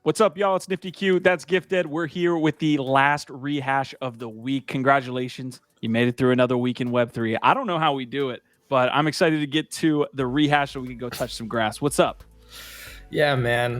What's up, y'all? It's Nifty Q. That's Gifdead. We're here with the last rehash of the week. Congratulations. You made it through another week in Web3. I don't know how we do it, but I'm excited to get to the rehash so we can go touch some grass. What's up? Yeah, man.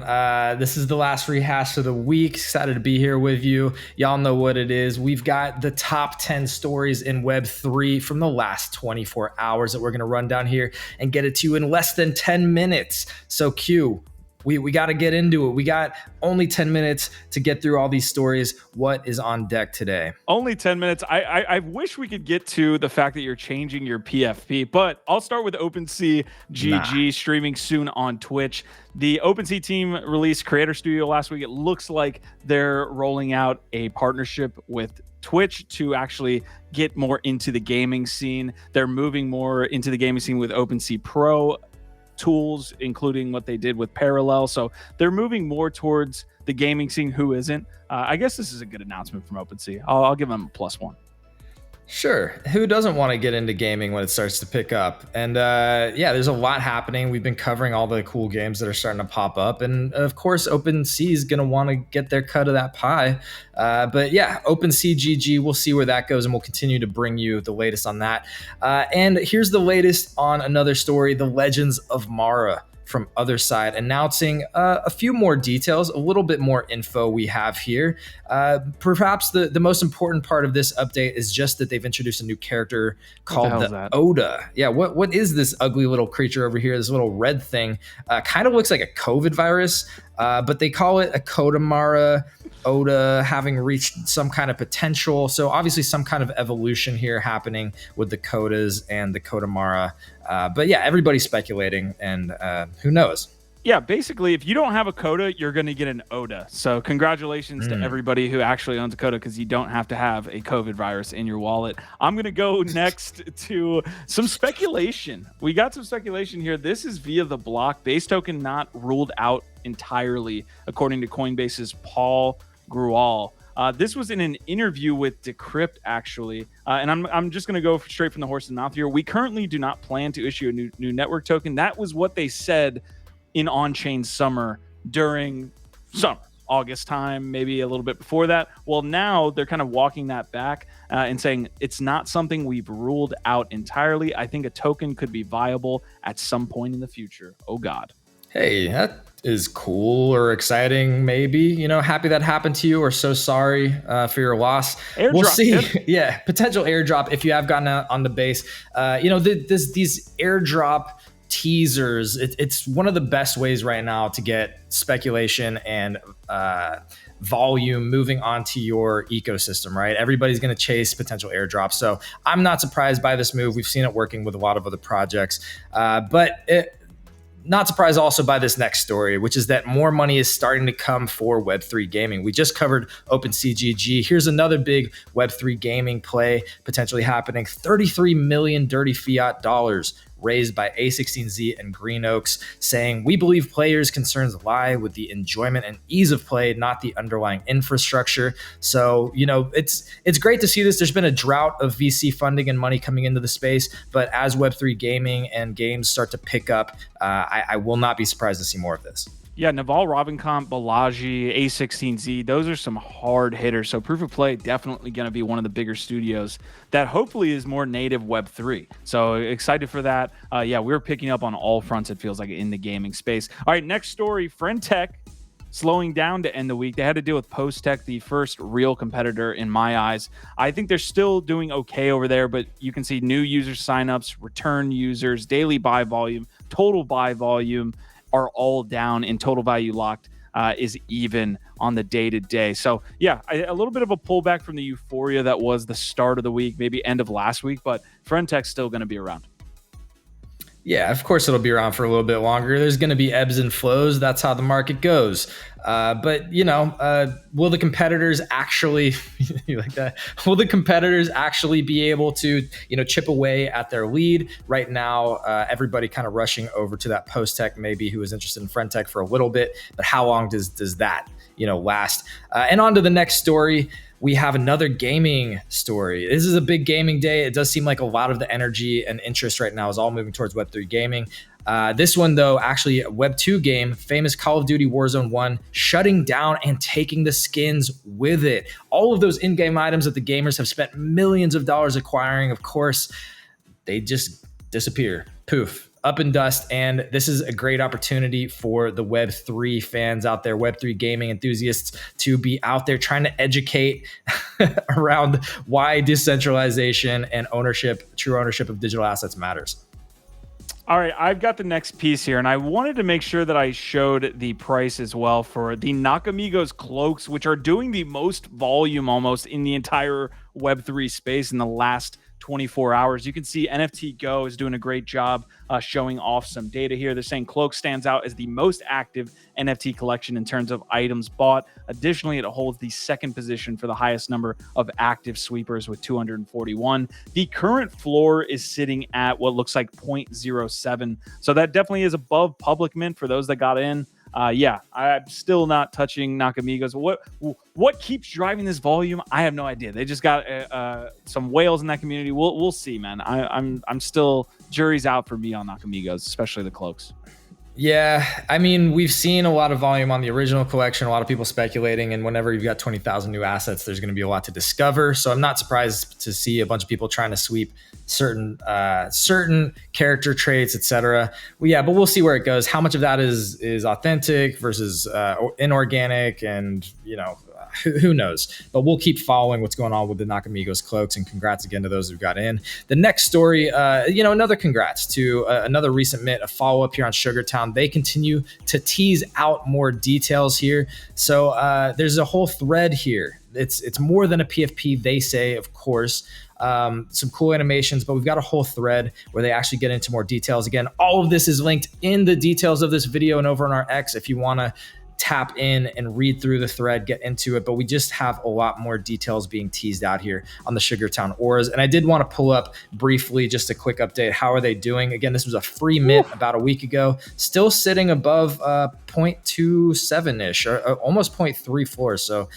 This is the last rehash of the week. Excited to be here with you. Y'all know what it is. We've got the top 10 stories in Web3 from the last 24 hours that we're going to run down here and get it to you in less than 10 minutes. So Q, we got to get into it. We got only 10 minutes to get through all these stories. What is on deck today? Only 10 minutes. I wish we could get to the fact that you're changing your PFP, but I'll start with OpenSea GG streaming soon on Twitch. The OpenSea team released Creator Studio last week. It looks like they're rolling out a partnership with Twitch to actually get more into the gaming scene. They're moving more into the gaming scene with OpenSea Pro tools, including what they did with Parallel. So they're moving more towards the gaming scene. Who isn't? I guess this is a good announcement from OpenSea. I'll give them a +1. Sure. Who doesn't want to get into gaming when it starts to pick up? And yeah, there's a lot happening. We've been covering all the cool games that are starting to pop up. And of course, OpenSea is going to want to get their cut of that pie. But yeah, OpenSea GG, we'll see where that goes. And we'll continue to bring you the latest on that. And here's the latest on another story, The Legends of Mara from Otherside, announcing a few more details, a little bit more info we have here. Perhaps the most important part of this update is just that they've introduced a new character called the Oda. Yeah, what is this ugly little creature over here, this little red thing? Kind of looks like a COVID virus, but they call it a Kodamara Oda, having reached some kind of potential. So obviously some kind of evolution here happening with the Kodas and the Kodamara. But yeah, everybody's speculating, and who knows? Yeah, basically, if you don't have a Coda, you're going to get an Oda. So congratulations to everybody who actually owns a Coda, because you don't have to have a COVID virus in your wallet. I'm going to go next to some speculation. We got some speculation here. This is via the block. Base token not ruled out entirely, according to Coinbase's Paul Grual. This was in an interview with Decrypt, actually. And I'm just going to go straight from the horse's mouth here. We currently do not plan to issue a new network token. That was what they said in on-chain summer during summer, August time, maybe a little bit before that. Well, now they're kind of walking that back and saying it's not something we've ruled out entirely. I think a token could be viable at some point in the future. Oh, God. Hey, that is cool or exciting, maybe. You know, happy that happened to you, or so sorry for your loss. Airdrop, we'll see. Yeah, potential airdrop if you have gotten out on the base. You know, these airdrop teasers, it's one of the best ways right now to get speculation and volume moving onto your ecosystem, right? Everybody's going to chase potential airdrops. So I'm not surprised by this move. We've seen it working with a lot of other projects, not surprised also by this next story, which is that more money is starting to come for Web3 gaming. We just covered OpenSea GG. Here's another big Web3 gaming play potentially happening. 33 million dirty fiat dollars raised by A16Z and Green Oaks, saying, "We believe players' concerns lie with the enjoyment and ease of play, not the underlying infrastructure." So, you know, it's great to see this. There's been a drought of VC funding and money coming into the space, but as Web3 gaming and games start to pick up, I will not be surprised to see more of this. Yeah, Naval, Robinkamp, Balaji, A16Z, those are some hard hitters. So Proof of Play definitely going to be one of the bigger studios that hopefully is more native Web3. So excited for that. Yeah, we're picking up on all fronts, it feels like, in the gaming space. All right, next story, Friendtech slowing down to end the week. They had to deal with Posttech, the first real competitor in my eyes. I think they're still doing okay over there, but you can see new user signups, return users, daily buy volume, total buy volume are all down, and total value locked is even on the day-to-day. So yeah, a little bit of a pullback from the euphoria that was the start of the week, maybe end of last week, but Friendtech's still going to be around. Yeah, of course it'll be around for a little bit longer. There's going to be ebbs and flows. That's how the market goes. But, you know, will the competitors actually, you like that? Will the competitors actually be able to, you know, chip away at their lead? Right now, everybody kind of rushing over to that Posttech, maybe, who is interested in Friendtech for a little bit. But how long does that, you know, last? And on to the next story. We have another gaming story. This is a big gaming day. It does seem like a lot of the energy and interest right now is all moving towards Web3 gaming. This one, though, actually a Web 2 game, famous Call of Duty Warzone 1, shutting down and taking the skins with it. All of those in-game items that the gamers have spent millions of dollars acquiring, of course, they just disappear. Poof. Up in dust. And this is a great opportunity for the Web3 fans out there, Web3 gaming enthusiasts, to be out there trying to educate around why decentralization and true ownership of digital assets matters. All right, I've got the next piece here, and I wanted to make sure that I showed the price as well for the Nakamigos cloaks, which are doing the most volume almost in the entire Web3 space in the last 24 hours. You can see NFT Go is doing a great job showing off some data here. They're saying Cloak stands out as the most active NFT collection in terms of items bought. Additionally, it holds the second position for the highest number of active sweepers with 241. The current floor is sitting at what looks like 0.07. So that definitely is above public mint for those that got in. Yeah, I'm still not touching Nakamigos. What keeps driving this volume? I have no idea. They just got some whales in that community. We'll see, man. I'm still, jury's out for me on Nakamigos, especially the cloaks. Yeah, I mean, we've seen a lot of volume on the original collection, a lot of people speculating, and whenever you've got 20,000 new assets, there's going to be a lot to discover. So I'm not surprised to see a bunch of people trying to sweep certain character traits, etc. Well, yeah, but we'll see where it goes. How much of that is authentic versus inorganic, and who knows? But we'll keep following what's going on with the Nakamigos cloaks, and congrats again to those who got in. The next story, another congrats to another recent mint, a follow-up here on Sugartown. They continue to tease out more details here. So there's a whole thread here. It's more than a PFP, they say, of course. Some cool animations, but we've got a whole thread where they actually get into more details. Again, all of this is linked in the details of this video and over on our X if you want to tap in and read through the thread, get into it. But we just have a lot more details being teased out here on the Sugartown Oras. And I did want to pull up briefly just a quick update. How are they doing? Again, this was a free mint about a week ago, still sitting above 0.27-ish or almost 0.3 floors. So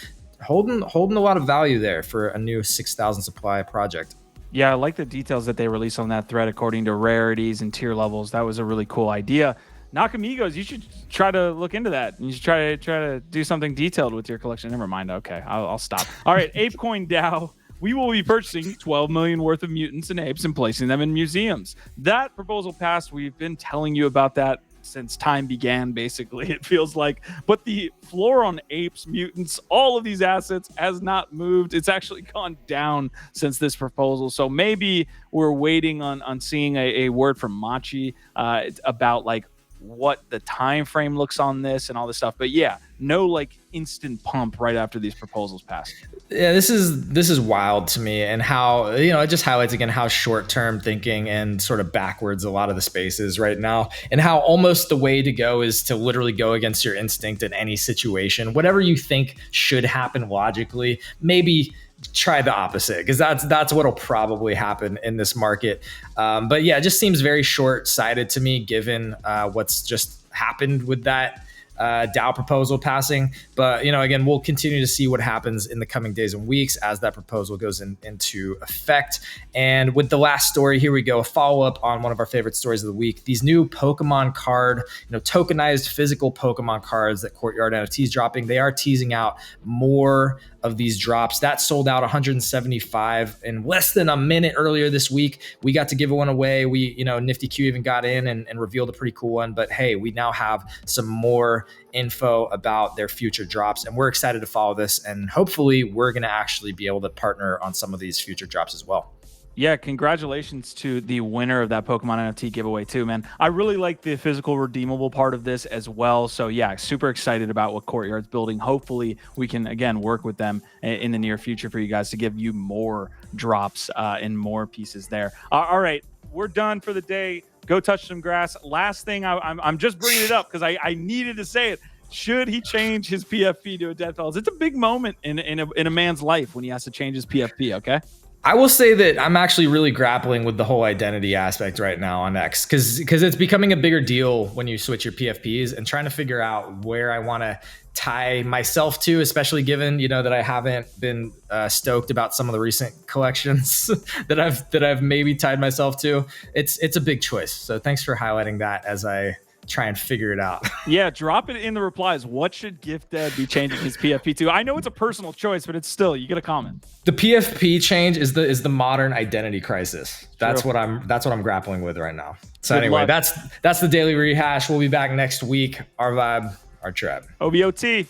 holding a lot of value there for a new 6,000 supply project. Yeah, I like the details that they released on that thread according to rarities and tier levels. That was a really cool idea. Nakamigos, you should try to look into that. You should try to do something detailed with your collection. Never mind. Okay, I'll stop. All right, ApeCoin DAO. We will be purchasing 12 million worth of mutants and apes and placing them in museums. That proposal passed. We've been telling you about that since time began, basically, it feels like. But the floor on apes, mutants, all of these assets has not moved. It's actually gone down since this proposal. So maybe we're waiting on seeing a word from Machi about like what the time frame looks on this and all this stuff. But yeah, no like instant pump right after these proposals pass. Yeah, this is wild to me, and how it just highlights again how short-term thinking and sort of backwards a lot of the space is right now, and how almost the way to go is to literally go against your instinct in any situation. Whatever you think should happen logically, maybe try the opposite, because that's what'll probably happen in this market. But yeah, it just seems very short-sighted to me given what's just happened with that DAO proposal passing. But again, we'll continue to see what happens in the coming days and weeks as that proposal goes into effect. And with the last story, here we go, a follow-up on one of our favorite stories of the week. These new Pokemon card, tokenized physical Pokemon cards that Courtyard NFT is dropping. They are teasing out more of these drops. That sold out 175 in less than a minute earlier this week. We got to give one away. We, Nifty Q even got in and revealed a pretty cool one. But hey, we now have some more info about their future drops, and we're excited to follow this. And hopefully we're going to actually be able to partner on some of these future drops as well. Yeah, congratulations to the winner of that Pokemon NFT giveaway too, man. I really like the physical redeemable part of this as well. So yeah, super excited about what Courtyard's building. Hopefully we can, again, work with them in the near future for you guys to give you more drops and more pieces there. All right, we're done for the day. Go touch some grass. Last thing, I'm just bringing it up because I needed to say it. Should he change his PFP to a death fellas? It's a big moment in a man's life when he has to change his PFP, okay? I will say that I'm actually really grappling with the whole identity aspect right now on X, because it's becoming a bigger deal when you switch your PFPs, and trying to figure out where I want to tie myself to, especially given, you know, that I haven't been stoked about some of the recent collections that I've maybe tied myself to. It's a big choice. So thanks for highlighting that as I try and figure it out. Yeah, drop it in the replies. What should Gifdead be changing his PFP to? I know it's a personal choice, but it's still, you get a comment. The PFP change is the modern identity crisis. That's what I'm grappling with right now. So anyway, that's the daily rehash. We'll be back next week. Our vibe, our tribe. OBOT.